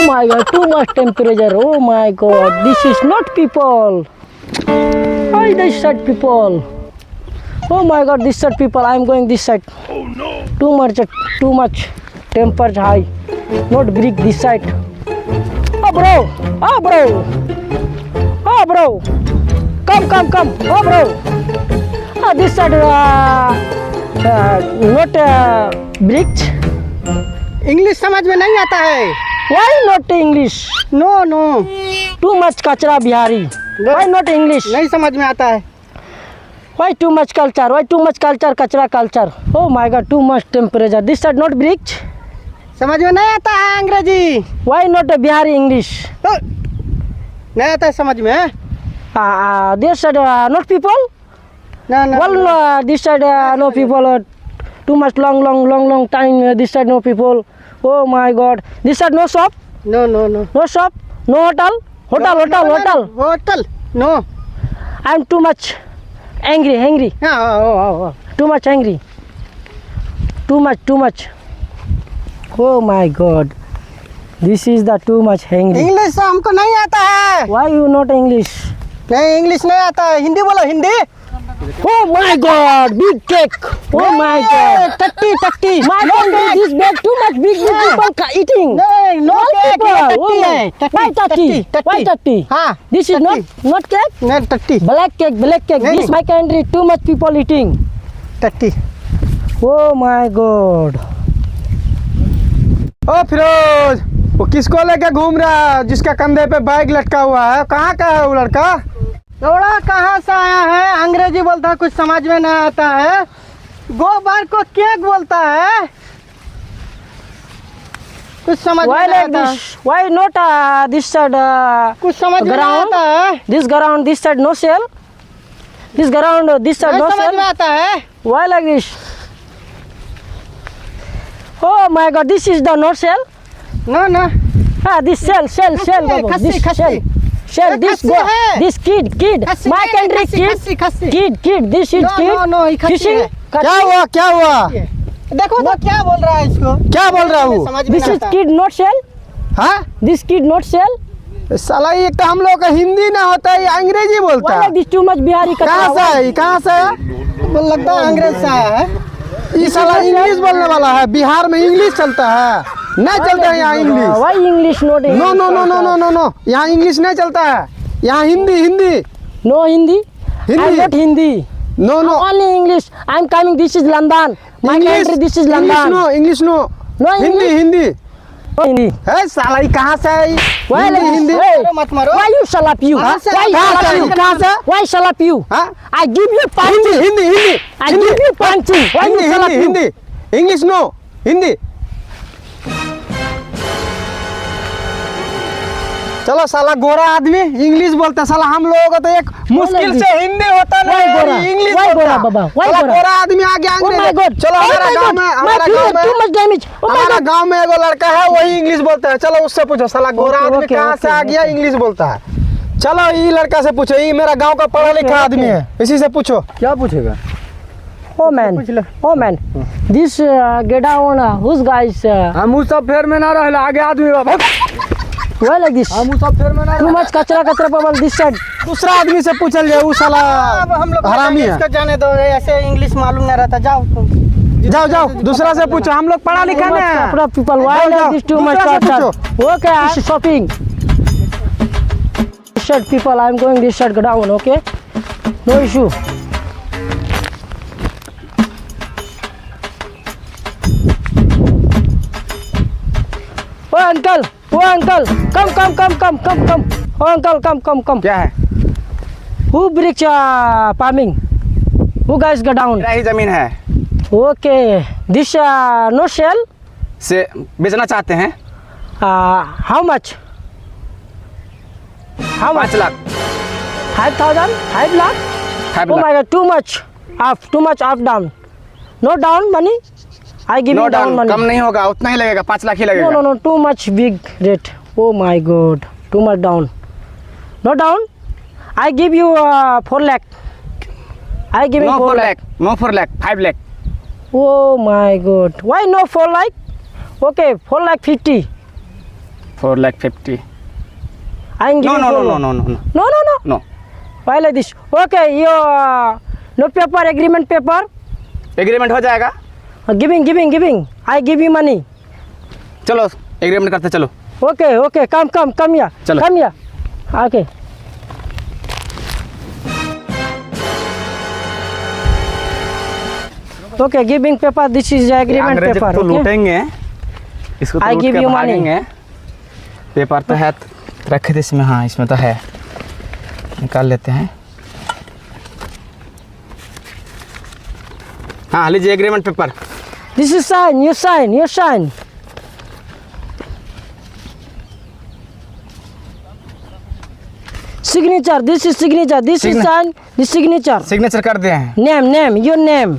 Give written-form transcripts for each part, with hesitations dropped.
my god, too much temperature. Oh my god, this is not people. Why this side people? Oh my god, this side people. I am going this side. Oh no. Too much temperature high. Not break this side. Oh bro. Come. Oh bro. This side not bridge. English समझ में नहीं आता है। Why not English? No Too much कचरा Bihari. Why not English? नहीं समझ में आता है। Why too much culture? Why too much culture? कचरा culture. Oh my god, too much temperature. This side not bridge. समझ में नहीं आता है अंग्रेजी। Why not a Bihari English? नहीं आता है समझ में। This side not people. No. Well, this side no people. Too much long time. This side no people. Oh my god. This side no shop. No. No shop. No hotel. Hotel. No. I'm too much angry. हाँ। Too much angry. Too much. Oh my god. This is the too much angry. English हमको नहीं आता है। Why you not English? नहीं English नहीं आता है। हिंदी बोलो Hindi. Oh my god, big cake. Oh my god. टट्टी। My god, this bag too much big people eating. नहीं no All cake people. Oh my. Why टट्टी। Why tatti? हाँ। This is not cake. नहीं टट्टी। Black cake. नहीं, This my country too much people eating. टट्टी। Oh my god. ओ फिरोज, वो किसको लेके घूम रहा है जिसका कंधे पे बैग लटका हुआ है? कहाँ का है वो लड़का? लौड़ा कहाँ से आया है? अंग्रेजी बोलता है, कुछ समझ में नहीं आता है। गोबर को केक बोलता है, कुछ समझ में Why नहीं like आता। this? Why not this side? कुछ समझ में नहीं ground? आता है। This side no sell. This side नहीं no समझ में sell. आता है। Why like this? Oh my god, this is the no sell. No. This sell. Baba. खस्सी, This खस्सी। sell. This खस्सी go. है। This kid. खस्सी My नहीं, country खस्सी। kid. This is kid. No, ये खस्सी Fishing. है। क्या हुआ? देखो तो क्या बोल रहा है इसको। क्या बोल रहा हूँ? समझ में This नहीं is आता। kid not sell. हाँ? This kid not sell. साला एक तो हम लोग का हिंदी ना होता है, ये अंग्रेजी बोलता Why है। like this too much Bihari कहाँ से है? कहाँ से है? तो लगता है अंग्रेज से आया है। ये साला इंग्लिश बोलने वाला है। बिहार में इंग्लिश चलता है, नहीं चलता है यहाँ English. Why English not English? No, यहाँ इंग्लिश नहीं चलता है। यहाँ Hindi. No Hindi. Hindi. I'm not Hindi. No Only English. I'm coming. This is London. My country. This is London. English no. No English. Hindi No Hindi. है साला, ये कहाँ से है? Why like this? Hindi. Hey, मत मारो। why you slap you? कहाँ से? Why कहाँ slap से? you? कहाँ से? Why slap you? हाँ? I give you punching. Hindi. I give you punching. Why you slap you? Hindi. English no, Hindi. चलो साला गोरा आदमी इंग्लिश बोलता है। साला हम लोगों को तो एक मुश्किल से हिंदी होता Why नहीं, गोरा? इंग्लिश Why बोलता। गोरा बाबा? Why साला गोरा? गोरा आदमी आ गया Oh my अंग्रेज। God. चलो Oh हमारा my गांव God. में My हमारा finger too much damage. Oh my हमारा God. गांव में एगो लड़का है, वही इंग्लिश बोलता है। चलो उससे पूछो, साला गोरा Okay, आदमी okay, कहाँ से okay, आ गया, okay. इंग्लिश बोलता है। चलो ये लड़का से पूछो, ये मेरा गाँव का पढ़ा लिखा Okay, आदमी okay. है, इसी से पूछो। क्या पूछेगा? Oh man. This get down. Who's guys? हम उस सब फेर में ना रहे, आगे आदमी बाबा। Why like this? हम उस सब फेर में ना Too much कचरा बबल. This side. दूसरा आदमी से पूछल जाए, वो साला अब हम लोग हरामी है। इसको जाने दो, ऐसे इंग्लिश मालूम नहीं रहता। जाओ तुम। जाओ दूसरा से पूछो, हम लोग पढ़ा लिखा Too much नहीं कपड़ा है। people. Why जाओ, like this too much दूसरा से culture? Okay, I'm shopping. This side people, I'm going this side down. Okay, no issue. Oh uncle, come. Oh uncle, come. क्या है? Who bricks farming? Who guys go down? मेरा ही जमीन है, Okay, this no sell. से बेचना चाहते हैं। How much? 5 lakh. 5,000? 5 lakh? 5 Oh lakh. my god, too much up down. No down money? I give no you down down, money. कम नहीं होगा, उतना ही लगेगा, 5 लाख ही लगेगा। No, too much big rate. Oh my god, too much down. No down? I give you 4 lakh. I give you no 4 4 lakh. Lakh, no 4 lakh, 5 lakh. Oh my god. Why no 4 lakh? Okay, 4 lakh 50. 4,50,000. I'm giving No. No. Why like this? Okay, you no paper, agreement paper. Agreement हो जाएगा. Giving. I give you money. चलो agreement करते चलो. Okay. Come here. चलो. Come here. Okay. Okay, giving paper. This is agreement अंग्रेजी paper. तो Okay. लूटेंगे. इसको तो I लूट give के you money. भागेंगे. पेपर तो है, रखे थे इसमें. हाँ इसमें तो है, निकाल लेते हैं. हाँ लीजिए agreement paper. This is sign. You sign. Signature. This is signature. This is sign. This signature. Signature कर दिए हैं. Name. Your name.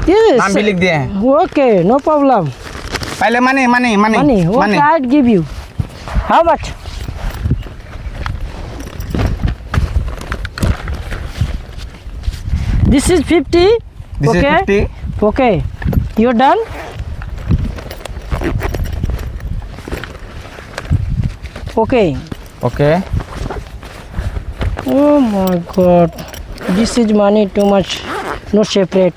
Yes. नाम भी लिख दिए हैं. Okay, no problem. पहले money. Money. Okay, I'd give you. How much? This is 50. This is Okay. 50. Okay. You're done? Okay. Okay. Oh my god. This is money too much. No separate.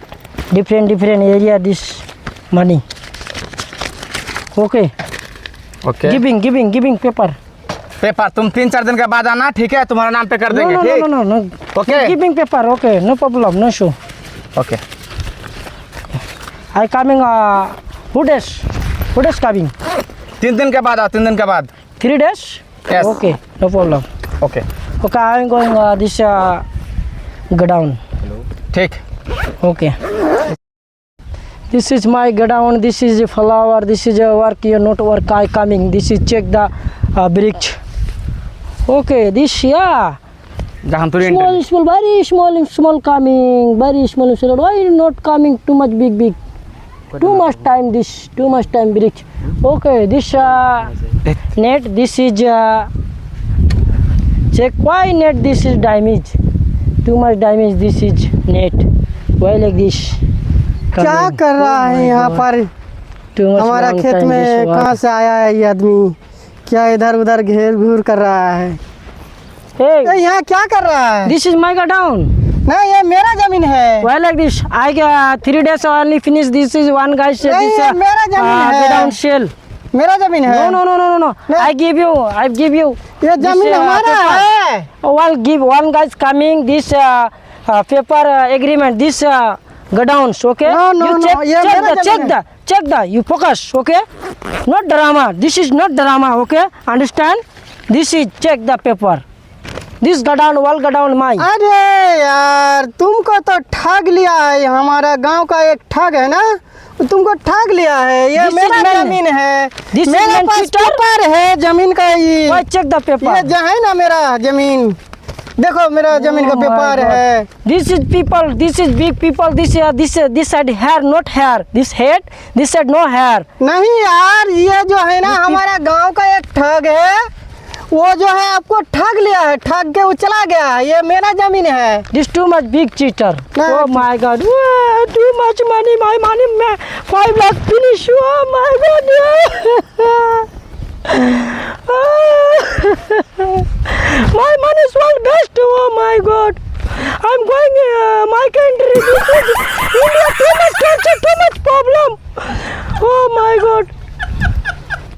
Different area this money. Okay. Okay. Giving paper. Paper तुम 3-4 दिन के बाद आना, ठीक है? तुम्हारा नाम पे कर देंगे. ठीक? No. Okay. Giving paper. Okay. No problem. No issue. Okay. I coming who days coming? 3 दिन के बाद आओ. 3 दिन के बाद. 3 days? Yes. Okay. No problem. Okay. Okay, I'm going this godown. ठीक. Okay. This is my godown. This is a flower. This is a work. You not work. I coming. This is check the bridge. Okay. This जहाँ तुरी enter. small, very small coming. Very small. Why not coming too much big? Too much time. Too much time bridge. Okay. This net. This is check why net. This is damage. Too much damage. This is net. Why like this? क्या कर रहा है यहाँ पर? Too much हमारा long खेत time में this कहाँ work. से आया है ये आदमी? क्या इधर उधर घेर घूर कर रहा है? Hey, ये यहाँ क्या कर रहा है? this is my godown. नहीं, ये मेरा जमीन है. Why like this? I 3 days only finish. This is one guy said नहीं, this ये मेरा जमीन है. godown shell. मेरा जमीन है. No. नहीं. I give you. ये जमीन हमारा है. One guys coming. This paper agreement. This godowns. Okay. No, You ये मेरा जमीन है. check the. You focus. Okay. Not drama. This is not drama. Okay. Understand? This is check the paper. This godown, wall godown my. अरे यार, तुमको तो ठग लिया है. हमारा गांव का एक ठग है ना, तुमको ठग लिया है. ये This is मेरा man. जमीन है. This is मेरे man पास cheater. पेपर है जमीन का. Why check the paper? ये जो है ना मेरा जमीन, देखो मेरा जमीन का Oh my पेपर God. है. This is people. This is big people. This side hair, not hair. This head. This side no hair. नहीं यार, ये जो है ना This हमारा गांव का एक ठग है. वो जो है आपको ठग लिया है, ठग के वो चला गया. ये मेरा जमीन है. This too much big cheater. No. Oh my God. Wow, too much money. My money. 5 lakh finish. Oh my God. My money is all best. Oh my God. I'm going my country. This is India